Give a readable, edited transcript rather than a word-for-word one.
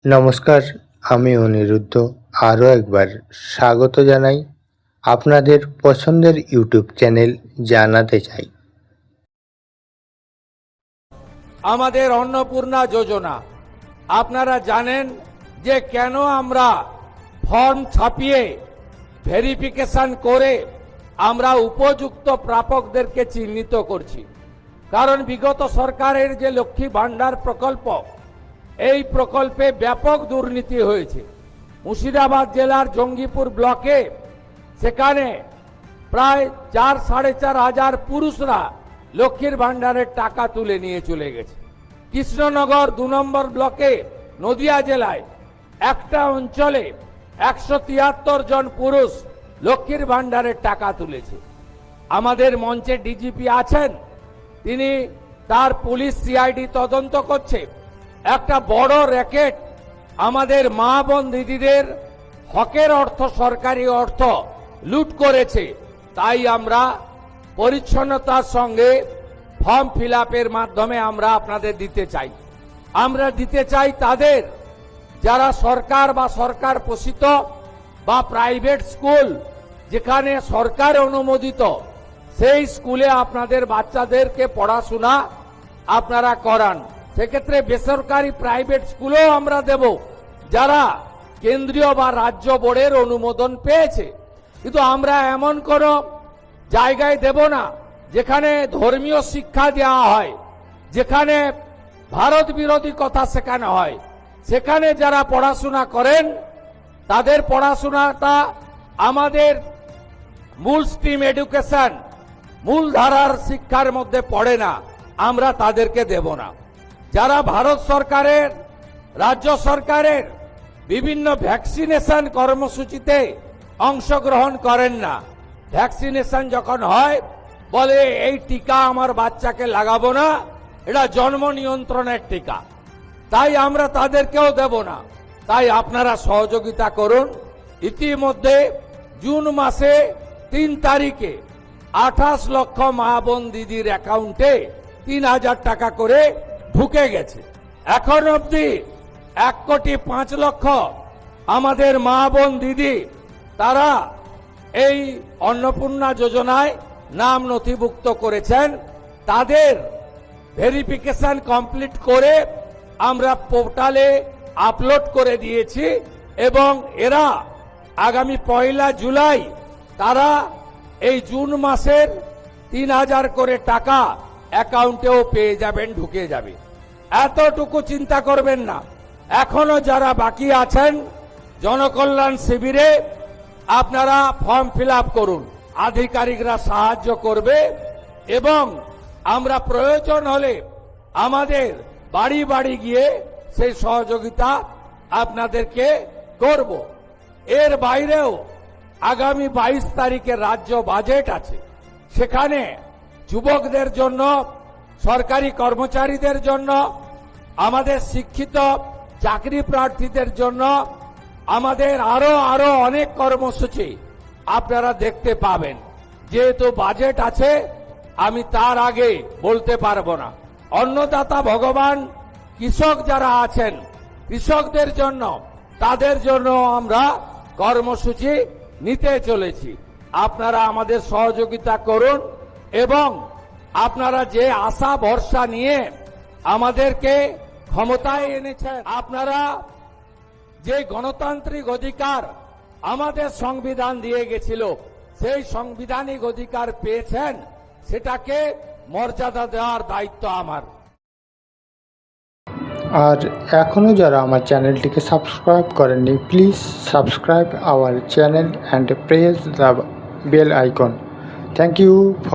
নমস্কার, আমি অনিরুদ্ধ আরও একবার স্বাগত জানাই আপনাদের পছন্দের ইউটিউব চ্যানেল জানাতে চাই। আমাদের অন্নপূর্ণা যোজনা আপনারা জানেন যে কেন আমরা ফর্ম ছাপিয়ে ভেরিফিকেশন করে আমরা উপযুক্ত প্রাপকদেরকে চিহ্নিত করছি। কারণ বিগত সরকারের যে লক্ষ্মী ভাণ্ডার প্রকল্প, এই প্রকল্পে ব্যাপক দুর্নীতি হয়েছে। মুর্শিদাবাদ জেলার জঙ্গিপুর ব্লকে সেখানে প্রায় 4-4.5 হাজার পুরুষরা লক্ষ্মীর ভাণ্ডারের টাকা তুলে নিয়ে চলে গেছে। কৃষ্ণনগর 2 নম্বর ব্লকে নদিয়া জেলায় একটা অঞ্চলে 173 জন পুরুষ লক্ষ্মীর ভাণ্ডারের টাকা তুলেছে। আমাদের মঞ্চে ডিজিপি আছেন, তিনি তার পুলিশ সিআইডি তদন্ত করছে। একটা বড় র্যাকেট আমাদের মা বোন দিদিদের হকের অর্থ, সরকারি অর্থ লুট করেছে। তাই আমরা পরিচ্ছন্নতার সঙ্গে ফর্ম ফিল আপের মাধ্যমে আমরা আপনাদের দিতে চাই। আমরা দিতে চাই তাদের যারা সরকার বা সরকার পোষিত বা প্রাইভেট স্কুল যেখানে সরকার অনুমোদিত, সেই স্কুলে আপনাদের বাচ্চাদেরকে পড়াশোনা আপনারা করান। সেক্ষেত্রে বেসরকারি প্রাইভেট স্কুলেও আমরা দেব যারা কেন্দ্রীয় বা রাজ্য বোর্ডের অনুমোদন পেয়েছে। কিন্তু আমরা এমন কোন জায়গায় দেব না যেখানে ধর্মীয় শিক্ষা দেওয়া হয়, যেখানে ভারত বিরোধী কথা শেখানো হয়। সেখানে যারা পড়াশোনা করেন তাদের পড়াশোনাটা আমাদের মূল স্ট্রিম এডুকেশন, মূল ধারার শিক্ষার মধ্যে পড়ে না, আমরা তাদেরকে দেব না। যারা ভারত সরকারের, রাজ্য সরকারের বিভিন্ন ভ্যাকসিনেশন কর্মসূচিতে অংশগ্রহণ করেন না, ভ্যাকসিনেশন যখন হয় বলে এই টিকা আমার বাচ্চাকে লাগাবো না, এটা জন্ম নিয়ন্ত্রণের টিকা, তাই আমরা তাদেরকেও দেব না। তাই আপনারা সহযোগিতা করুন। ইতিমধ্যে জুন মাসে 3 তারিখে 28 লক্ষ মা বোন দিদির অ্যাকাউন্টে 3000 টাকা করে ঢুকে গেছে। এখন অবধি 1,05,00,000 আমাদের মা বোন দিদি তারা এই অন্নপূর্ণা যোজনায় নাম নথিভুক্ত করেছেন। তাদের ভেরিফিকেশন কমপ্লিট করে আমরা পোর্টালে আপলোড করে দিয়েছি এবং এরা আগামী 1 জুলাই তারা এই জুন মাসের 3000 করে টাকা অ্যাকাউন্টেও পেয়ে যাবেন, ঢুকে যাবে। এতটুকু চিন্তা করবেন না। এখনো যারা বাকি আছেন জনকল্যাণ শিবিরে আপনারা ফর্ম ফিল আপ করুন, আধিকারিকরা সাহায্য করবে এবং আমরা প্রয়োজন হলে আমাদের বাড়ি বাড়ি গিয়ে সেই সহযোগিতা আপনাদেরকে করব। এর বাইরেও আগামী 22 তারিখে রাজ্য বাজেট আছে, সেখানে যুবকদের জন্য, সরকারি কর্মচারীদের জন্য, আমাদের শিক্ষিত চাকরি প্রার্থীদের জন্য আমাদের আরো অনেক কর্মসূচি আপনারা দেখতে পাবেন। যেহেতু বাজেট আছে আমি তার আগে বলতে পারবো না। অন্নদাতা ভগবান, কৃষক যারা আছেন কৃষকদের জন্য, তাদের জন্য আমরা কর্মসূচি নিতে চলেছি। আপনারা আমাদের সহযোগিতা করুন এবং আপনারা যে আশা ভরসা নিয়ে আমাদেরকে ক্ষমতায় এনেছেন, আপনারা যে গণতান্ত্রিক অধিকার আমাদের সংবিধান দিয়ে গেছিল, সেই সাংবিধানিক অধিকার পেয়েছেন, সেটাকে মর্যাদা দেওয়ার দায়িত্ব আমার। আর এখনও যারা আমার চ্যানেলটিকে সাবস্ক্রাইব করেননি, please subscribe our channel and press the bell icon. Thank you.